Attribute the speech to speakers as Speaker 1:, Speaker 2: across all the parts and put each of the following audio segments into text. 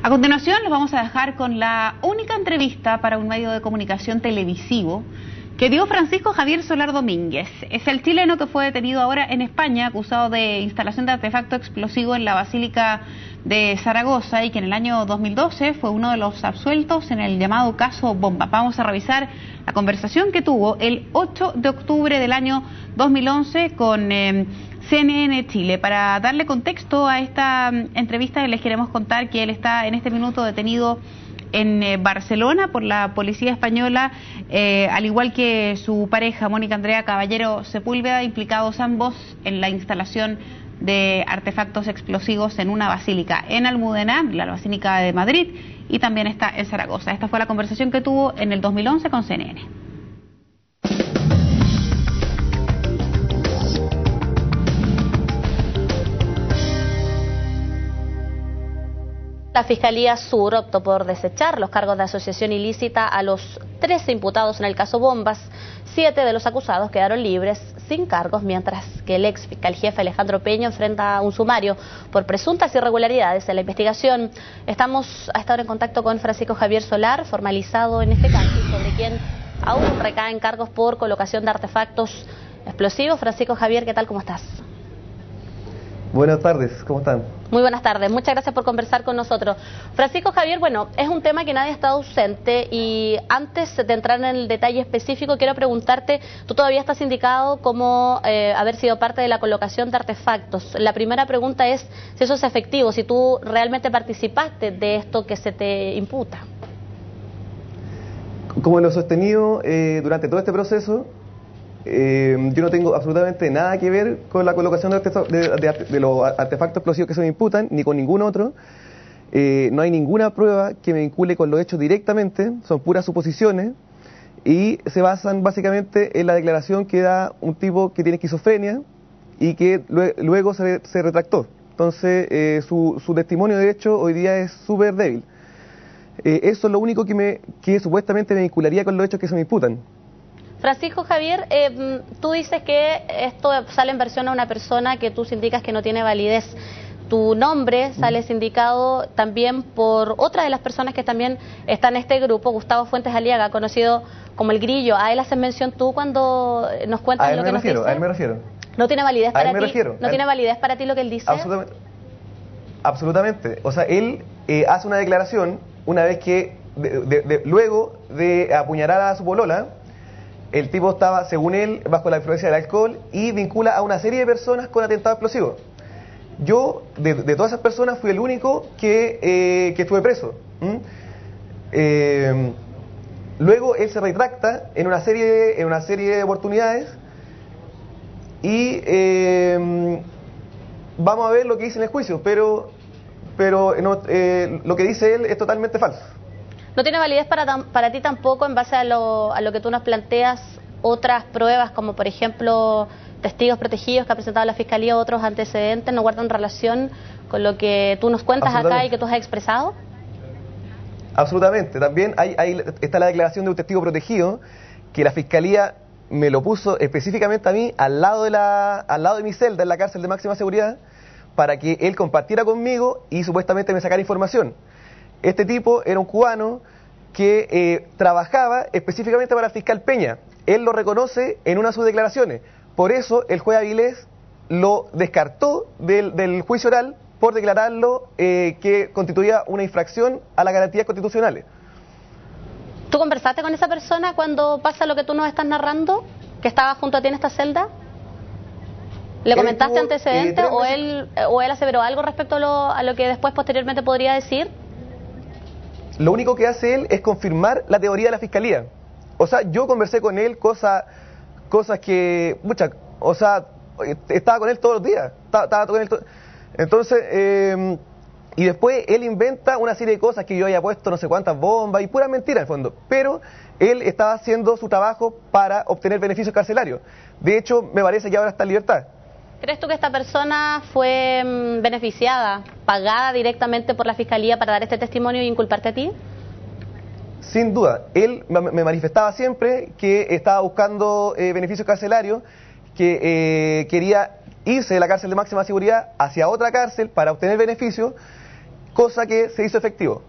Speaker 1: A continuación los vamos a dejar con la única entrevista para un medio de comunicación televisivo que dio Francisco Javier Solar Domínguez. Es el chileno que fue detenido ahora en España acusado de instalación de artefacto explosivo en la Basílica de Zaragoza y que en el año 2012 fue uno de los absueltos en el llamado caso Bomba. Vamos a revisar la conversación que tuvo el 8 de octubre del año 2011 con CNN Chile. Para darle contexto a esta entrevista les queremos contar que él está en este minuto detenido en Barcelona por la policía española, al igual que su pareja Mónica Andrea Caballero Sepúlveda, implicados ambos en la instalación de artefactos explosivos en una basílica en Almudena, la Basílica de Madrid, y también está en Zaragoza. Esta fue la conversación que tuvo en el 2011 con CNN.
Speaker 2: La Fiscalía Sur optó por desechar los cargos de asociación ilícita a los 13 imputados en el caso Bombas. 7 de los acusados quedaron libres sin cargos, mientras que el ex fiscal jefe Alejandro Peña enfrenta un sumario por presuntas irregularidades en la investigación. Estamos a esta hora en contacto con Francisco Javier Solar, formalizado en este caso, sobre quien aún recaen cargos por colocación de artefactos explosivos. Francisco Javier, ¿qué tal? ¿Cómo estás?
Speaker 3: Buenas tardes, ¿cómo están?
Speaker 2: Muy buenas tardes, muchas gracias por conversar con nosotros. Francisco Javier, bueno, es un tema que nadie ha estado ausente y antes de entrar en el detalle específico, quiero preguntarte, tú todavía estás indicado como haber sido parte de la colocación de artefactos. La primera pregunta es si eso es efectivo, si tú realmente participaste de esto que se te imputa.
Speaker 3: Como lo he sostenido durante todo este proceso, yo no tengo absolutamente nada que ver con la colocación de los artefactos explosivos que se me imputan, ni con ningún otro. No hay ninguna prueba que me vincule con los hechos directamente, son puras suposiciones y se basan básicamente en la declaración que da un tipo que tiene esquizofrenia y que luego se retractó. Entonces su testimonio de hecho hoy día es súper débil. Eso es lo único que supuestamente me vincularía con los hechos que se me imputan.
Speaker 2: Francisco Javier, tú dices que esto sale en versión a una persona que tú indicas que no tiene validez. Tu nombre sale indicado también por otra de las personas que también está en este grupo, Gustavo Fuentes Aliaga, conocido como el Grillo. A él haces mención tú cuando nos cuentas lo que nos dice.
Speaker 3: A él me refiero.
Speaker 2: ¿No tiene validez para ti? ¿No tiene validez para ti lo que él dice?
Speaker 3: Absolutamente. O sea, él hace una declaración una vez que, luego de apuñalar a su polola, el tipo estaba, según él, bajo la influencia del alcohol y vincula a una serie de personas con atentados explosivos. Yo, de todas esas personas, fui el único que estuve preso. Luego él se retracta en una serie de oportunidades y vamos a ver lo que dice en el juicio, pero no, lo que dice él es totalmente falso.
Speaker 2: ¿No tiene validez para ti tampoco, en base a lo que tú nos planteas, otras pruebas, como por ejemplo testigos protegidos que ha presentado la Fiscalía, otros antecedentes, no guardan relación con lo que tú nos cuentas acá y que tú has expresado?
Speaker 3: Absolutamente. También ahí está la declaración de un testigo protegido, que la Fiscalía me lo puso específicamente a mí al lado de mi celda en la cárcel de máxima seguridad, para que él compartiera conmigo y supuestamente me sacara información. Este tipo era un cubano que trabajaba específicamente para el fiscal Peña. Él lo reconoce en una de sus declaraciones. Por eso el juez Avilés lo descartó del juicio oral por declararlo que constituía una infracción a las garantías constitucionales.
Speaker 2: ¿Tú conversaste con esa persona cuando pasa lo que tú nos estás narrando? ¿Que estaba junto a ti en esta celda? ¿Le comentaste antecedentes o él aseveró algo respecto a lo que después posteriormente podría decir?
Speaker 3: Lo único que hace él es confirmar la teoría de la Fiscalía. O sea, yo conversé con él cosas que... o sea, estaba con él todos los días. Estaba con él Entonces, y después él inventa una serie de cosas que yo había puesto no sé cuántas bombas y pura mentira en el fondo. Pero él estaba haciendo su trabajo para obtener beneficios carcelarios. De hecho, me parece que ahora está en libertad.
Speaker 2: ¿Crees tú que esta persona fue beneficiada, pagada directamente por la Fiscalía para dar este testimonio y inculparte a ti?
Speaker 3: Sin duda. Él me manifestaba siempre que estaba buscando beneficios carcelarios, que quería irse de la cárcel de máxima seguridad hacia otra cárcel para obtener beneficios cosa que se hizo efectivo.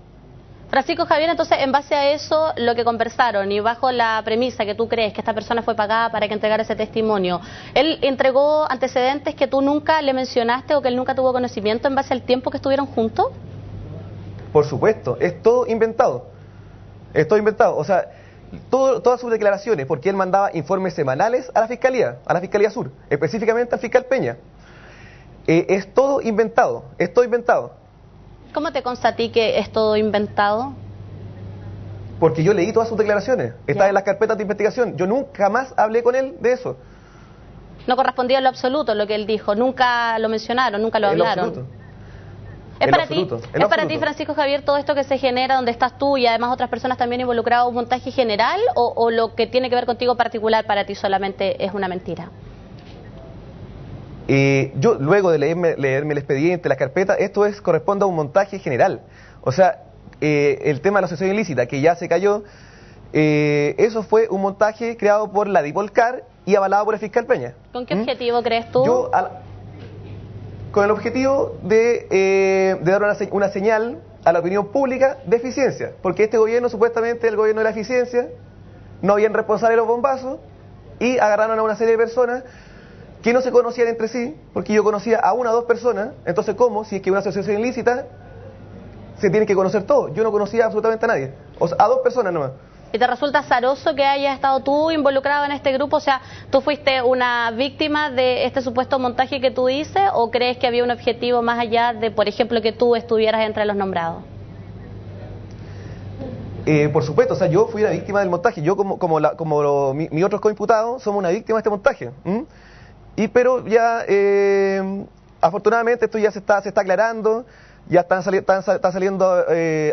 Speaker 2: Francisco Javier, entonces, en base a eso, lo que conversaron y bajo la premisa que tú crees que esta persona fue pagada para que entregara ese testimonio, ¿él entregó antecedentes que tú nunca le mencionaste o que él nunca tuvo conocimiento en base al tiempo que estuvieron juntos?
Speaker 3: Por supuesto, es todo inventado. Es todo inventado. O sea, todas sus declaraciones, porque él mandaba informes semanales a la Fiscalía Sur, específicamente al fiscal Peña. Es todo inventado, es todo inventado.
Speaker 2: ¿Cómo te consta a ti que es todo inventado?
Speaker 3: Porque yo leí todas sus declaraciones, están en las carpetas de investigación. Yo nunca más hablé con él de eso.
Speaker 2: No correspondía en lo absoluto lo que él dijo, nunca lo mencionaron, nunca lo hablaron.
Speaker 3: En lo absoluto.
Speaker 2: ¿Es para ti, Francisco Javier, todo esto que se genera donde estás tú y además otras personas también involucradas, un montaje general o lo que tiene que ver contigo particular para ti solamente es una mentira?
Speaker 3: Yo, luego de leerme el expediente, las carpetas, corresponde a un montaje general. O sea, el tema de la asociación ilícita, que ya se cayó, eso fue un montaje creado por la Dipolcar y avalado por el fiscal Peña.
Speaker 2: ¿Con qué objetivo crees tú?
Speaker 3: Con el objetivo de dar una señal a la opinión pública de eficiencia, porque este gobierno, supuestamente el gobierno de la eficiencia, no habían responsables de los bombazos y agarraron a una serie de personas que no se conocían entre sí, porque yo conocía a una o dos personas. Entonces, ¿cómo? Si es que una asociación ilícita se tiene que conocer todo. Yo no conocía absolutamente a nadie, o sea, a dos personas nomás.
Speaker 2: ¿Y te resulta azaroso que hayas estado tú involucrado en este grupo? O sea, ¿tú fuiste una víctima de este supuesto montaje que tú dices o crees que había un objetivo más allá de, por ejemplo, que tú estuvieras entre los nombrados?
Speaker 3: Por supuesto, o sea, yo fui la víctima del montaje. Yo mis otros coimputados somos una víctima de este montaje. Pero ya, afortunadamente, esto ya se está aclarando, ya está saliendo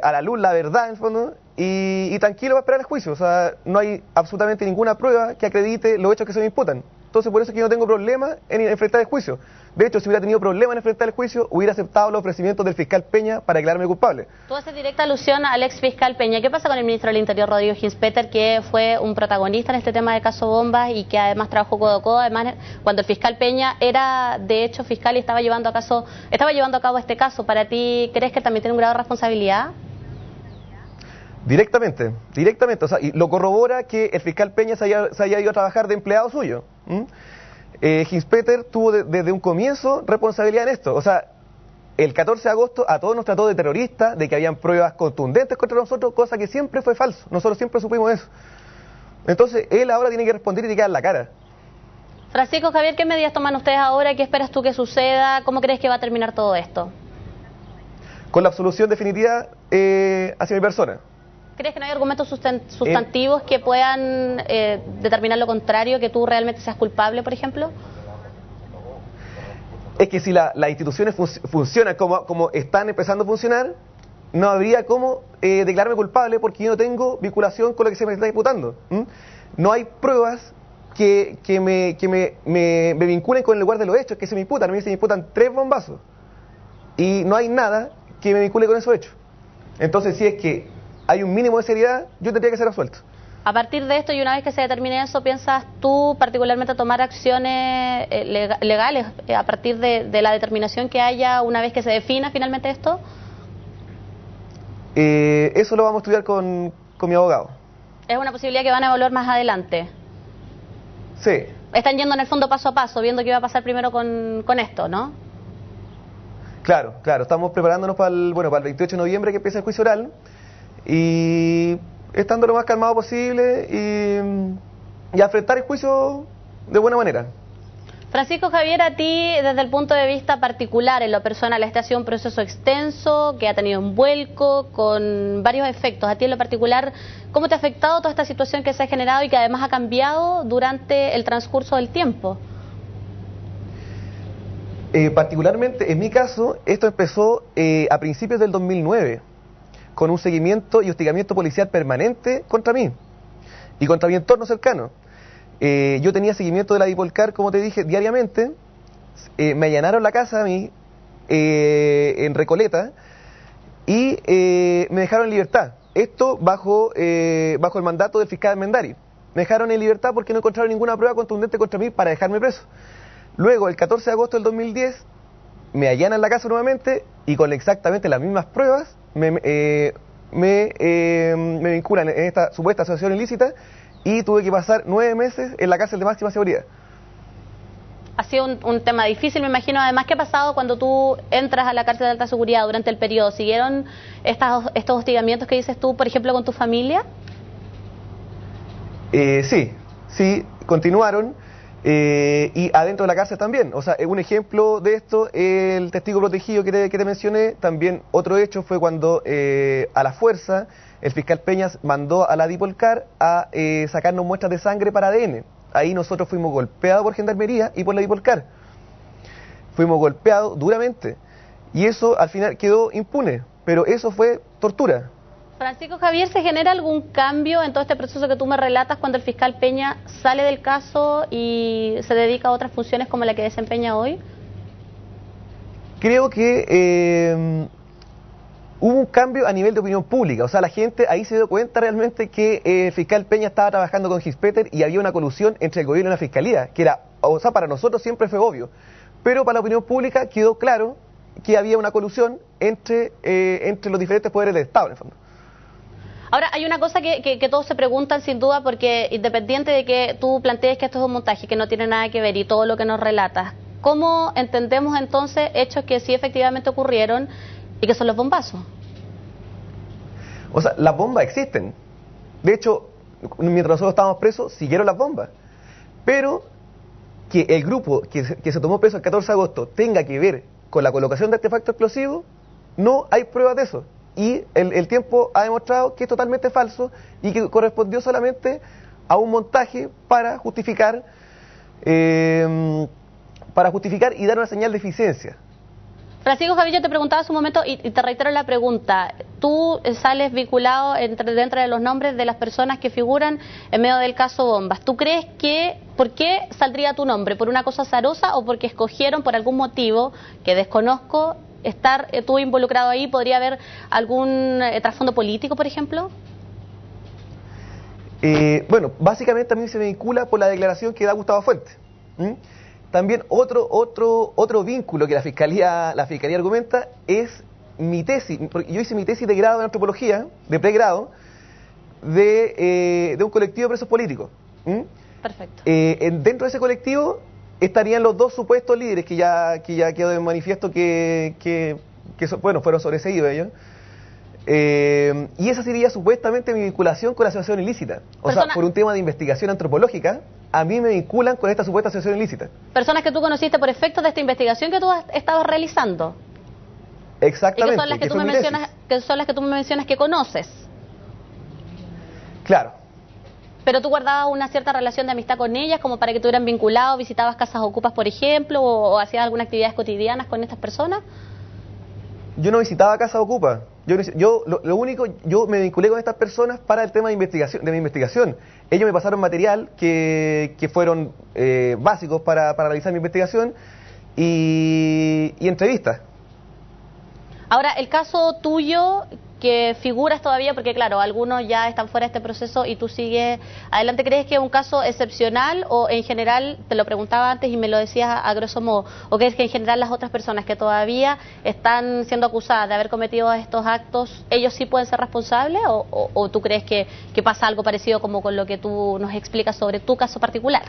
Speaker 3: a la luz la verdad, en el fondo, y tranquilo va a esperar el juicio. O sea, no hay absolutamente ninguna prueba que acredite los hechos que se me imputan. Entonces, por eso es que yo no tengo problema en enfrentar el juicio. De hecho, si hubiera tenido problema en enfrentar el juicio, hubiera aceptado los ofrecimientos del fiscal Peña para declararme culpable.
Speaker 2: Tú haces directa alusión al ex fiscal Peña. ¿Qué pasa con el ministro del Interior, Rodrigo Ginspeter, que fue un protagonista en este tema del caso Bombas y que además trabajó codo a codo? Además, cuando el fiscal Peña era, de hecho, fiscal y estaba llevando a cabo este caso, ¿para ti crees que también tiene un grado de responsabilidad?
Speaker 3: Directamente, o sea, y lo corrobora que el fiscal Peña se haya ido a trabajar de empleado suyo. Ginspeter tuvo desde un comienzo responsabilidad en esto. O sea, el 14 de agosto a todos nos trató de terroristas, de que habían pruebas contundentes contra nosotros, cosa que siempre fue falso. Nosotros siempre supimos eso. Entonces, él ahora tiene que responder y tiene que dar la cara.
Speaker 2: Francisco Javier, ¿qué medidas toman ustedes ahora? ¿Qué esperas tú que suceda? ¿Cómo crees que va a terminar todo esto?
Speaker 3: Con la absolución definitiva hacia mi persona.
Speaker 2: ¿Crees que no hay argumentos sustantivos que puedan determinar lo contrario, que tú realmente seas culpable, por ejemplo?
Speaker 3: Es que si las instituciones funcionan como están empezando a funcionar, no habría cómo declararme culpable porque yo no tengo vinculación con lo que se me está imputando. No hay pruebas que me vinculen con el lugar de los hechos que se me imputan. A mí se me imputan 3 bombazos y no hay nada que me vincule con esos hechos. Entonces, si es que hay un mínimo de seriedad, yo tendría que ser absuelto.
Speaker 2: A partir de esto y una vez que se determine eso, ¿piensas tú particularmente tomar acciones legales a partir de la determinación que haya una vez que se defina finalmente esto?
Speaker 3: Eso lo vamos a estudiar con mi abogado.
Speaker 2: ¿Es una posibilidad que van a evaluar más adelante?
Speaker 3: Sí.
Speaker 2: Están yendo en el fondo paso a paso, viendo qué va a pasar primero con esto, ¿no?
Speaker 3: Claro, estamos preparándonos para el 28 de noviembre que empieza el juicio oral y estando lo más calmado posible y afrontar el juicio de buena manera.
Speaker 2: Francisco Javier, a ti, desde el punto de vista particular, en lo personal, este ha sido un proceso extenso, que ha tenido un vuelco, con varios efectos. A ti, en lo particular, ¿cómo te ha afectado toda esta situación que se ha generado y que además ha cambiado durante el transcurso del tiempo?
Speaker 3: Particularmente, en mi caso, esto empezó a principios del 2009, con un seguimiento y hostigamiento policial permanente contra mí y contra mi entorno cercano. Yo tenía seguimiento de la Dipolcar, como te dije, diariamente. Me allanaron la casa a mí, en Recoleta, y me dejaron en libertad. Esto bajo el mandato del fiscal Mendari. Me dejaron en libertad porque no encontraron ninguna prueba contundente contra mí para dejarme preso. Luego, el 14 de agosto del 2010, me allanan la casa nuevamente y con exactamente las mismas pruebas me vinculan en esta supuesta asociación ilícita y tuve que pasar 9 meses en la cárcel de máxima seguridad.
Speaker 2: Ha sido un tema difícil, me imagino. Además, ¿qué ha pasado cuando tú entras a la cárcel de alta seguridad durante el periodo? ¿Siguieron estos hostigamientos que dices tú, por ejemplo, con tu familia?
Speaker 3: Sí, continuaron. Y adentro de la cárcel también. O sea, un ejemplo de esto, el testigo protegido que te mencioné. También otro hecho fue cuando a la fuerza el fiscal Peñas mandó a la Dipolcar a sacarnos muestras de sangre para ADN. Ahí nosotros fuimos golpeados por Gendarmería y por la Dipolcar. Fuimos golpeados duramente. Y eso al final quedó impune. Pero eso fue tortura.
Speaker 2: Francisco Javier, ¿se genera algún cambio en todo este proceso que tú me relatas cuando el fiscal Peña sale del caso y se dedica a otras funciones como la que desempeña hoy?
Speaker 3: Creo que hubo un cambio a nivel de opinión pública. O sea, la gente ahí se dio cuenta realmente que el fiscal Peña estaba trabajando con Gispeter y había una colusión entre el gobierno y la fiscalía, que era, o sea, para nosotros siempre fue obvio, pero para la opinión pública quedó claro que había una colusión entre los diferentes poderes del Estado, en el fondo.
Speaker 2: Ahora, hay una cosa que todos se preguntan sin duda, porque independiente de que tú plantees que esto es un montaje, que no tiene nada que ver y todo lo que nos relatas, ¿cómo entendemos entonces hechos que sí efectivamente ocurrieron y que son los bombazos?
Speaker 3: O sea, las bombas existen. De hecho, mientras nosotros estábamos presos, siguieron las bombas. Pero que el grupo que se tomó preso el 14 de agosto tenga que ver con la colocación de artefactos explosivos, no hay pruebas de eso. Y el tiempo ha demostrado que es totalmente falso y que correspondió solamente a un montaje para justificar y dar una señal de eficiencia.
Speaker 2: Francisco Javier, yo te preguntaba hace un momento y te reitero la pregunta. Tú sales vinculado dentro de los nombres de las personas que figuran en medio del caso Bombas. ¿Tú crees que, por qué saldría tu nombre? ¿Por una cosa azarosa o porque escogieron por algún motivo que desconozco estar tú involucrado ahí? ¿Podría haber algún trasfondo político, por ejemplo?
Speaker 3: Bueno, básicamente a mí se me vincula por la declaración que da Gustavo Fuentes. También otro vínculo que la fiscalía argumenta es mi tesis. Yo hice mi tesis de grado en antropología, de pregrado, de un colectivo de presos políticos.
Speaker 2: Perfecto.
Speaker 3: Dentro de ese colectivo estarían los dos supuestos líderes que ya quedó de manifiesto fueron sobreseídos ellos. Y esa sería supuestamente mi vinculación con la asociación ilícita. O sea, por un tema de investigación antropológica, a mí me vinculan con esta supuesta asociación ilícita.
Speaker 2: Personas que tú conociste por efectos de esta investigación que tú has estado realizando.
Speaker 3: Exactamente.
Speaker 2: Y que son las que tú me mencionas que conoces.
Speaker 3: Claro.
Speaker 2: Pero tú guardabas una cierta relación de amistad con ellas, como para que estuvieran vinculados, visitabas casas ocupas, por ejemplo, o hacías algunas actividades cotidianas con estas personas.
Speaker 3: Yo no visitaba casas ocupas. Yo me vinculé con estas personas para el tema de mi investigación. Ellos me pasaron material que fueron básicos para realizar mi investigación y entrevistas.
Speaker 2: Ahora, el caso tuyo, que figuras todavía, porque claro, algunos ya están fuera de este proceso y tú sigues adelante, ¿crees que es un caso excepcional o en general, te lo preguntaba antes y me lo decías a grosso modo, o crees que en general las otras personas que todavía están siendo acusadas de haber cometido estos actos, ellos sí pueden ser responsables o tú crees que pasa algo parecido como con lo que tú nos explicas sobre tu caso particular?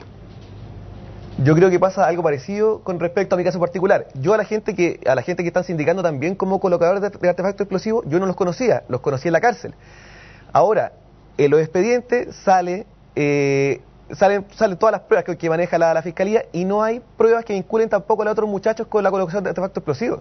Speaker 3: Yo creo que pasa algo parecido con respecto a mi caso particular. Yo a la gente que están sindicando también como colocadores de artefactos explosivos, yo no los conocía en la cárcel. Ahora, en los expedientes salen todas las pruebas que maneja la fiscalía y no hay pruebas que vinculen tampoco a los otros muchachos con la colocación de artefactos explosivos.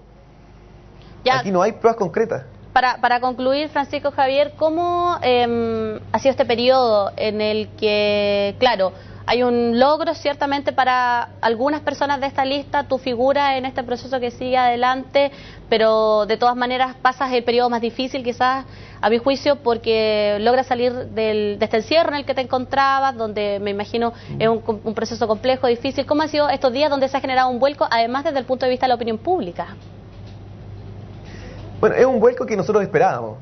Speaker 3: Ya. Aquí no hay pruebas concretas.
Speaker 2: Para concluir, Francisco Javier, ¿cómo ha sido este periodo en el que, claro, hay un logro ciertamente para algunas personas de esta lista, tu figura en este proceso que sigue adelante, pero de todas maneras pasas el periodo más difícil quizás, a mi juicio, porque logras salir de este encierro en el que te encontrabas, donde me imagino es un proceso complejo, difícil? ¿Cómo han sido estos días donde se ha generado un vuelco, además desde el punto de vista de la opinión pública?
Speaker 3: Bueno, es un vuelco que nosotros esperábamos.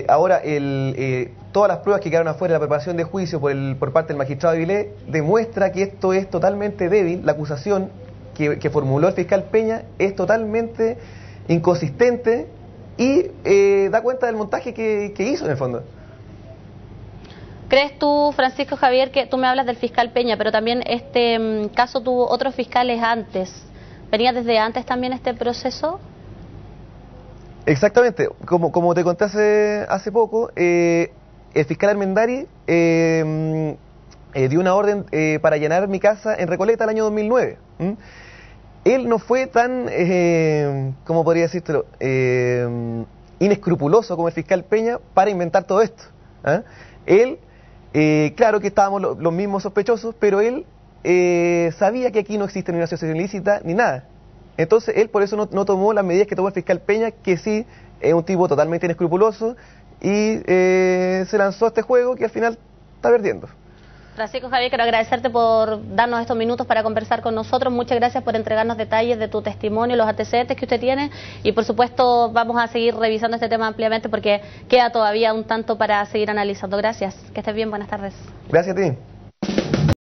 Speaker 3: Ahora, todas las pruebas que quedaron afuera de la preparación de juicio por parte del magistrado Avilés demuestra que esto es totalmente débil, la acusación que formuló el fiscal Peña es totalmente inconsistente y da cuenta del montaje que hizo en el fondo.
Speaker 2: ¿Crees tú, Francisco Javier, que tú me hablas del fiscal Peña, pero también este caso tuvo otros fiscales antes? ¿Venía desde antes también este proceso?
Speaker 3: Exactamente, como te conté hace poco, el fiscal Armendari dio una orden para allanar mi casa en Recoleta el año 2009. Él no fue tan, ¿cómo podría decírtelo?, inescrupuloso como el fiscal Peña para inventar todo esto. Él, claro que estábamos los mismos sospechosos, pero él sabía que aquí no existe ni una asociación ilícita ni nada. Entonces él por eso no tomó las medidas que tomó el fiscal Peña, que sí es un tipo totalmente inescrupuloso, y se lanzó a este juego que al final está perdiendo.
Speaker 2: Francisco Javier, quiero agradecerte por darnos estos minutos para conversar con nosotros. Muchas gracias por entregarnos detalles de tu testimonio, los antecedentes que usted tiene, y por supuesto vamos a seguir revisando este tema ampliamente porque queda todavía un tanto para seguir analizando. Gracias, que estés bien, buenas tardes.
Speaker 3: Gracias a ti.